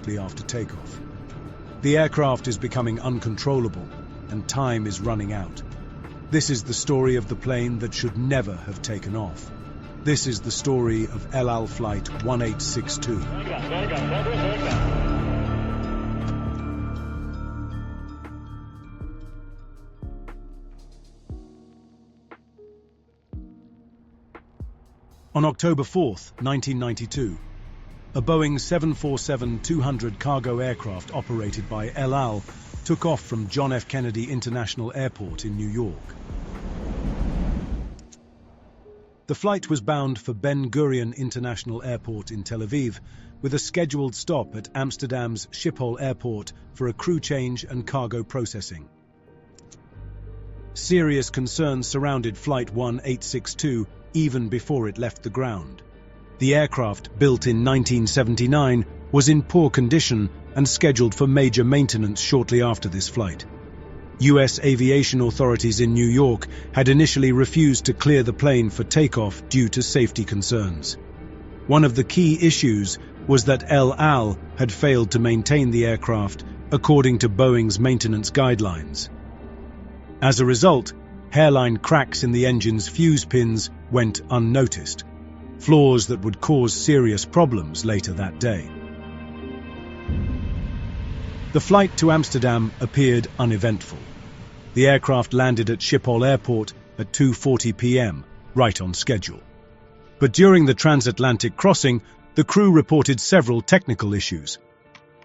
shortly after takeoff. The aircraft is becoming uncontrollable, and time is running out. This is the story of the plane that should never have taken off. This is the story of El Al Flight 1862. On October 4, 1992, a Boeing 747-200 cargo aircraft operated by El Al took off from John F. Kennedy International Airport in New York. The flight was bound for Ben Gurion International Airport in Tel Aviv, with a scheduled stop at Amsterdam's Schiphol Airport for a crew change and cargo processing. Serious concerns surrounded Flight 1862 even before it left the ground. The aircraft, built in 1979, was in poor condition and scheduled for major maintenance shortly after this flight. U.S. aviation authorities in New York had initially refused to clear the plane for takeoff due to safety concerns. One of the key issues was that El Al had failed to maintain the aircraft according to Boeing's maintenance guidelines. As a result, hairline cracks in the engine's fuse pins went unnoticed, flaws that would cause serious problems later that day. The flight to Amsterdam appeared uneventful. The aircraft landed at Schiphol Airport at 2:40 p.m., right on schedule. But during the transatlantic crossing, the crew reported several technical issues: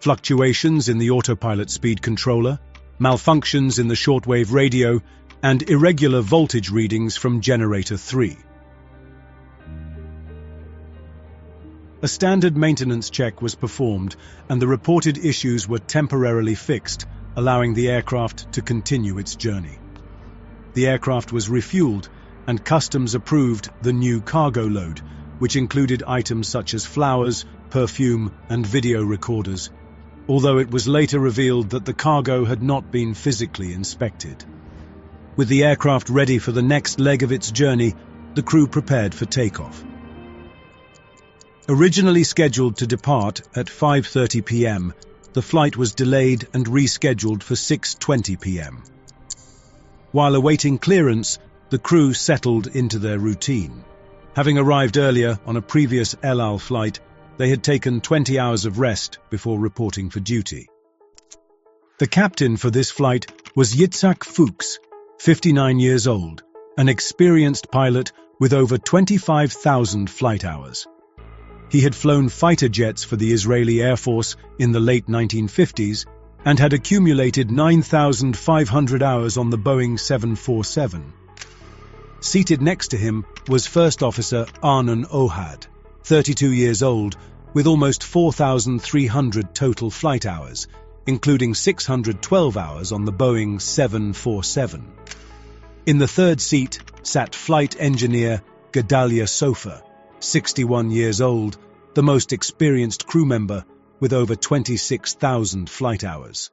fluctuations in the autopilot speed controller, malfunctions in the shortwave radio, and irregular voltage readings from generator 3. A standard maintenance check was performed, and the reported issues were temporarily fixed, allowing the aircraft to continue its journey. The aircraft was refueled, and customs approved the new cargo load, which included items such as flowers, perfume, and video recorders, although it was later revealed that the cargo had not been physically inspected. With the aircraft ready for the next leg of its journey, the crew prepared for takeoff. Originally scheduled to depart at 5:30 p.m., the flight was delayed and rescheduled for 6:20 p.m. While awaiting clearance, the crew settled into their routine. Having arrived earlier on a previous El Al flight, they had taken 20 hours of rest before reporting for duty. The captain for this flight was Yitzhak Fuchs, 59 years old, an experienced pilot with over 25,000 flight hours. He had flown fighter jets for the Israeli Air Force in the late 1950s and had accumulated 9,500 hours on the Boeing 747. Seated next to him was First Officer Arnon Ohad, 32 years old, with almost 4,300 total flight hours, including 612 hours on the Boeing 747. In the third seat sat flight engineer Gedalia Sofer, 61 years old, the most experienced crew member with over 26,000 flight hours.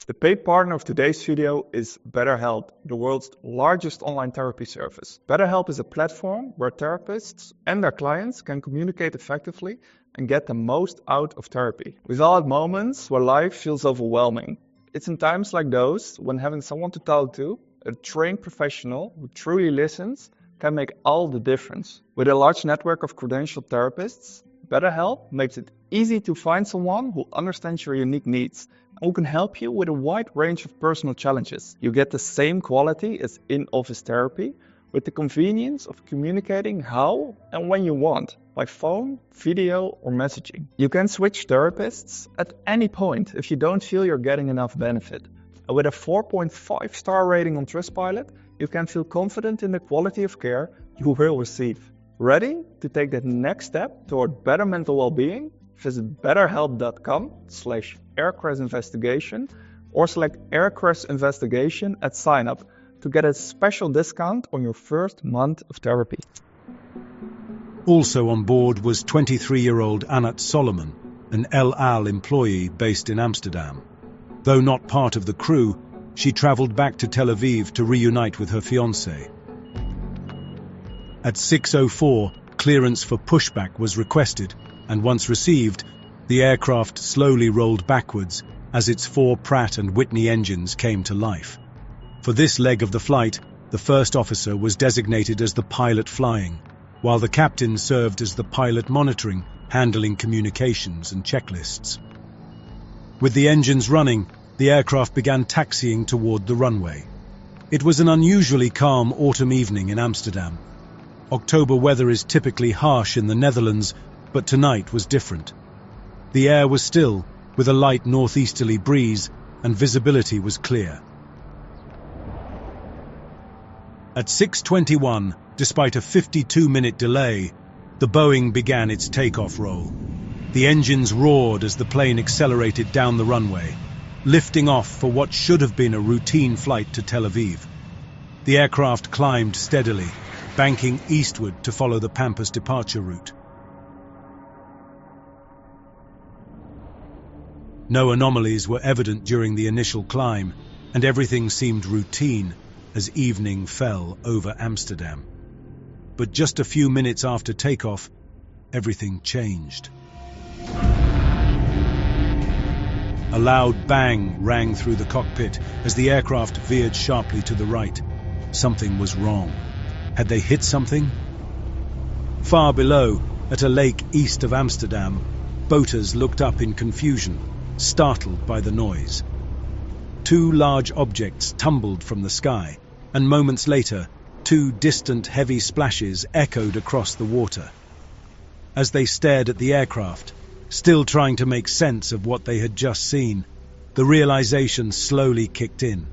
The paid partner of today's video is BetterHelp, the world's largest online therapy service. BetterHelp is a platform where therapists and their clients can communicate effectively and get the most out of therapy. We've all had moments where life feels overwhelming. It's in times like those when having someone to talk to, a trained professional who truly listens, can make all the difference. With a large network of credentialed therapists, BetterHelp makes it easy to find someone who understands your unique needs and who can help you with a wide range of personal challenges. You get the same quality as in-office therapy, with the convenience of communicating how and when you want, by phone, video, or messaging. You can switch therapists at any point if you don't feel you're getting enough benefit. And with a 4.5-star rating on Trustpilot, you can feel confident in the quality of care you will receive. Ready to take that next step toward better mental well-being? Visit betterhelp.com/aircrash investigation or select Aircrash Investigation at sign up to get a special discount on your first month of therapy. Also on board was 23-year-old Anat Solomon, an El Al employee based in Amsterdam. Though not part of the crew, she traveled back to Tel Aviv to reunite with her fiancé. At 6:04, clearance for pushback was requested, and once received, The aircraft slowly rolled backwards as its 4 Pratt and Whitney engines came to life. For this leg of the flight, the first officer was designated as the pilot flying, while the captain served as the pilot monitoring, handling communications and checklists. With the engines running, the aircraft began taxiing toward the runway. It was an unusually calm autumn evening in Amsterdam. October weather is typically harsh in the Netherlands, but tonight was different. The air was still, with a light northeasterly breeze, and visibility was clear. At 6:21, despite a 52-minute delay, the Boeing began its takeoff roll. The engines roared as the plane accelerated down the runway, lifting off for what should have been a routine flight to Tel Aviv. The aircraft climbed steadily, banking eastward to follow the Pampas departure route. No anomalies were evident during the initial climb, and everything seemed routine as evening fell over Amsterdam. But just a few minutes after takeoff, everything changed. A loud bang rang through the cockpit as the aircraft veered sharply to the right. Something was wrong. Had they hit something? Far below, at a lake east of Amsterdam, boaters looked up in confusion, startled by the noise. 2 large objects tumbled from the sky, and moments later, 2 distant heavy splashes echoed across the water. As they stared at the aircraft, still trying to make sense of what they had just seen, the realization slowly kicked in.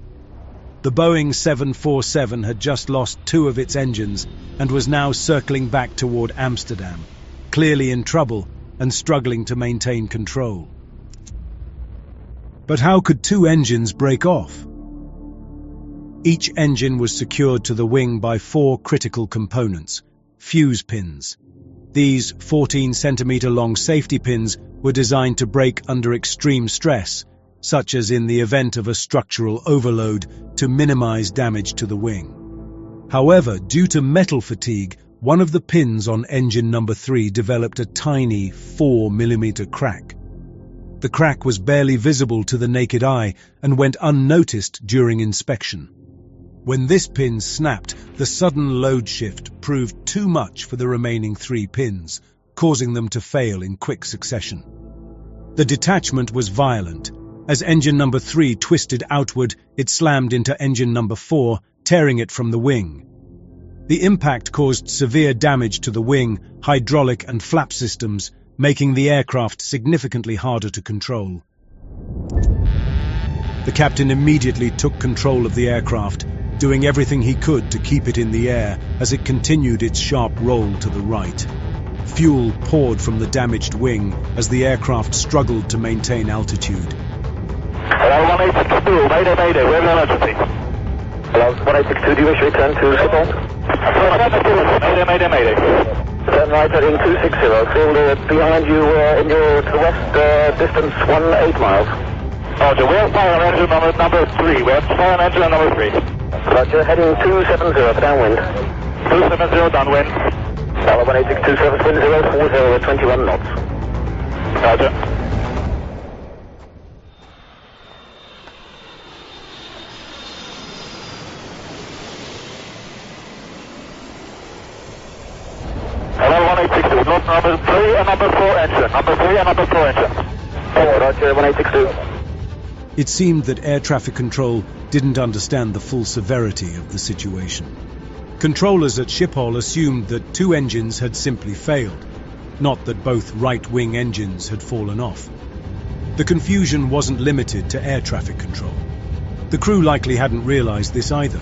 The Boeing 747 had just lost 2 of its engines and was now circling back toward Amsterdam, clearly in trouble and struggling to maintain control. But how could 2 engines break off? Each engine was secured to the wing by 4 critical components, fuse pins. These 14-centimeter-long safety pins were designed to break under extreme stress, such as in the event of a structural overload, to minimize damage to the wing. However, due to metal fatigue, one of the pins on engine number 3 developed a tiny 4-millimeter crack. The crack was barely visible to the naked eye and went unnoticed during inspection. When this pin snapped, the sudden load shift proved too much for the remaining 3 pins, causing them to fail in quick succession. The detachment was violent. As engine number 3 twisted outward, it slammed into engine number 4, tearing it from the wing. The impact caused severe damage to the wing, hydraulic and flap systems, making the aircraft significantly harder to control. The captain immediately took control of the aircraft, doing everything he could to keep it in the air as it continued its sharp roll to the right. Fuel poured from the damaged wing as the aircraft struggled to maintain altitude. Hello, 1862, mayday, mayday, we have an emergency. Hello, 1862, do you wish to return to Schiphol? Mayday, mayday, mayday. Turn right heading 260, field behind you to the west, distance 18 miles. Roger, we have fire on engine number 3, we have fire on engine number 3. Roger, heading 270 for downwind. 270 downwind. Hello, 1862, surface wind 040 at 21 knots. Roger. Hello, 1862, load number 3 and number 4 engine. Number 3 and number 4 engine. Oh, Roger, 1862. It seemed that air traffic control didn't understand the full severity of the situation. Controllers at Schiphol assumed that 2 engines had simply failed, not that both right-wing engines had fallen off. The confusion wasn't limited to air traffic control. The crew likely hadn't realized this either.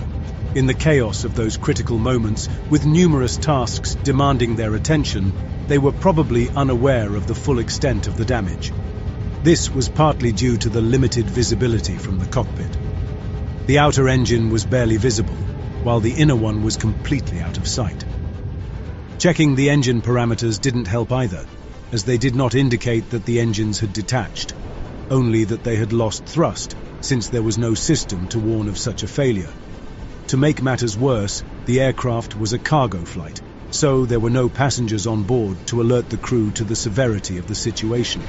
In the chaos of those critical moments, with numerous tasks demanding their attention, they were probably unaware of the full extent of the damage. This was partly due to the limited visibility from the cockpit. The outer engine was barely visible, while the inner one was completely out of sight. Checking the engine parameters didn't help either, as they did not indicate that the engines had detached, only that they had lost thrust, since there was no system to warn of such a failure. To make matters worse, the aircraft was a cargo flight, so there were no passengers on board to alert the crew to the severity of the situation.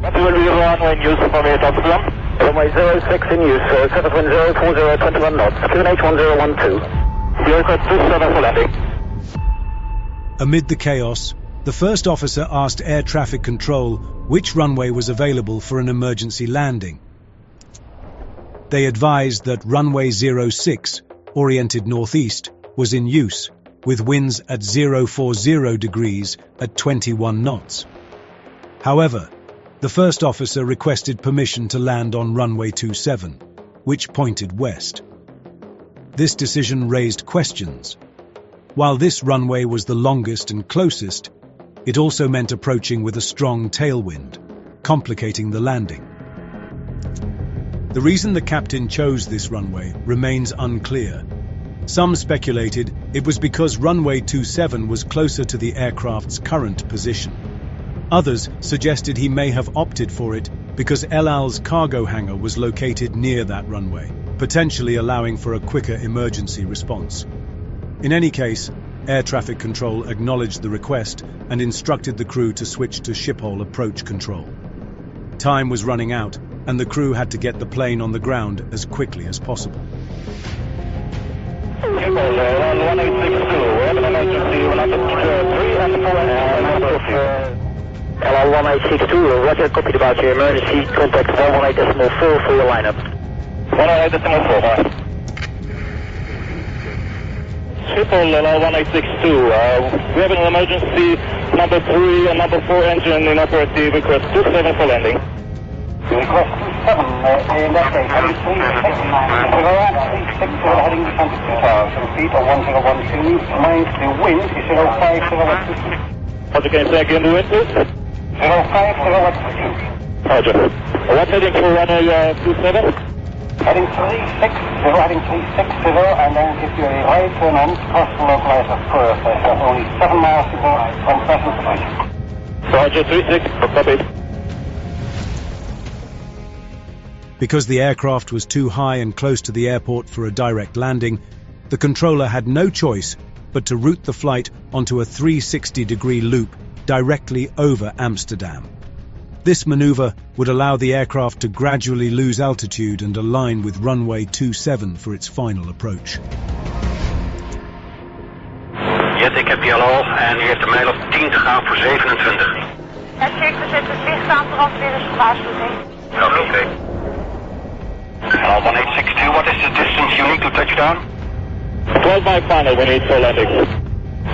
Runway news from here, Rotterdam. Runway 06 in use, 71040, 21 knots, QNH 1012. The aircraft 27 for landing. Amid the chaos, the first officer asked air traffic control which runway was available for an emergency landing. They advised that runway 06, oriented northeast, was in use, with winds at 040 degrees at 21 knots. However, the first officer requested permission to land on runway 27, which pointed west. This decision raised questions. While this runway was the longest and closest, it also meant approaching with a strong tailwind, complicating the landing. The reason the captain chose this runway remains unclear. Some speculated it was because runway 27 was closer to the aircraft's current position. Others suggested he may have opted for it because El Al's cargo hangar was located near that runway, potentially allowing for a quicker emergency response. In any case, air traffic control acknowledged the request and instructed the crew to switch to shiphole approach control. Time was running out, and the crew had to get the plane on the ground as quickly as possible. Shiphole 1862, we have an emergency, we're number 3 and 4 LR 1862, roger, copied about your emergency, contact 118.4 for your lineup. 118.4, bye. Schiphol LR 1862, we have an emergency, number 3 and number 4 engine in operative, request 27 for landing. Request 27, in that case, heading 36, heading 22,000 feet or 1012, mind the wind is 05 Roger, can you say again the wind, please? 05 Roger. What heading for runway 27? Heading 360, heading 360, and then if you a right turn on, cross the localizer first. I have only 7 miles to go from present position. Roger, 36, copy. Because the aircraft was too high and close to the airport for a direct landing, the controller had no choice but to route the flight onto a 360-degree loop directly over Amsterdam. This maneuver would allow the aircraft to gradually lose altitude and align with runway 27 for its final approach. Jet, ik heb die al en u heeft een mijl op 10 te gaan voor 27. Ja, check, we zetten het licht aan, brandweer is gewaarschuwing. Oké. 1862, what is the distance you need to touchdown? 12 by final, we need for landing.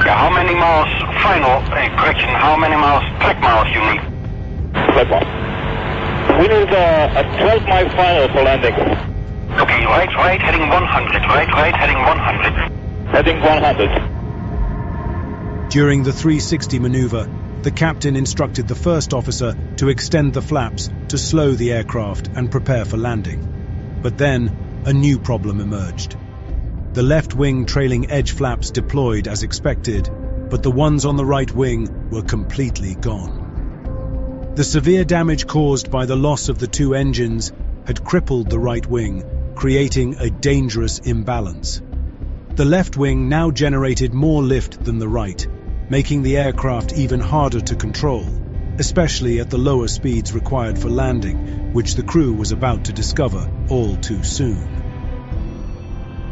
Yeah, how many miles final, correction, how many miles track miles you need? Flight 1. We need a 12 mile final for landing. Okay, right, heading 100, right, heading 100. Heading 100. During the 360 maneuver, the captain instructed the first officer to extend the flaps to slow the aircraft and prepare for landing. But then, a new problem emerged. The left wing trailing edge flaps deployed as expected, but the ones on the right wing were completely gone. The severe damage caused by the loss of the 2 engines had crippled the right wing, creating a dangerous imbalance. The left wing now generated more lift than the right, making the aircraft even harder to control, especially at the lower speeds required for landing, which the crew was about to discover all too soon.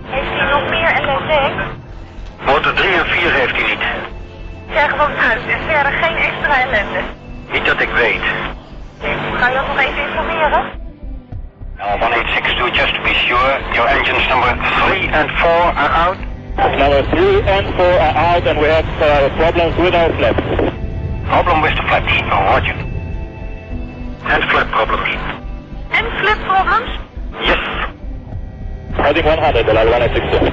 Heeft hij nog meer LSD? Motor 3 en 4 heeft hij niet. Zeg gewoon uit en verder geen extra ellende. Niet dat ik weet. Kan je dat nog even informeren? 1862, just to be sure, your engines number 3 and 4 are out? Number 3 and 4 are out and we have problems with our flaps. Problem with the flaps, roger. And flap problems. En flip problems? Yes. Heading 100, 1862.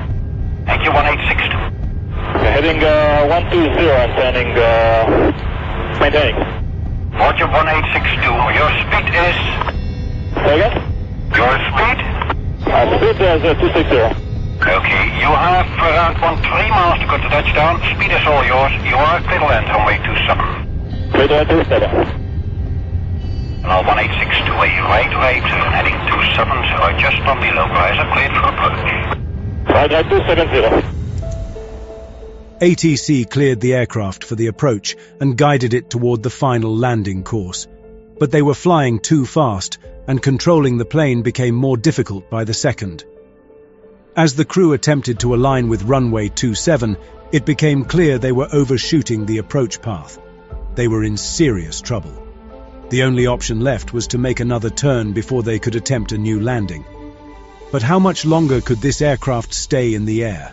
Thank you, 1862. Heading 120 and turning, maintaining. Roger, 1862. Your speed is... Say again? Your speed? Speed is 260. Okay, you have around 3 miles to go to touchdown. Speed is all yours. You are clear to land runway 27. Clear to land 27. Now 1862, right, heading 27, so just on the localizer, cleared for approach. Right, 270. ATC cleared the aircraft for the approach and guided it toward the final landing course. But they were flying too fast, and controlling the plane became more difficult by the second. As the crew attempted to align with runway 27, it became clear they were overshooting the approach path. They were in serious trouble. The only option left was to make another turn before they could attempt a new landing. But how much longer could this aircraft stay in the air?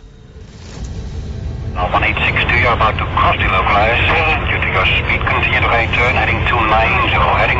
1862, you're about to cross the localizer. Due to your speed, continue to right turn, heading 290, heading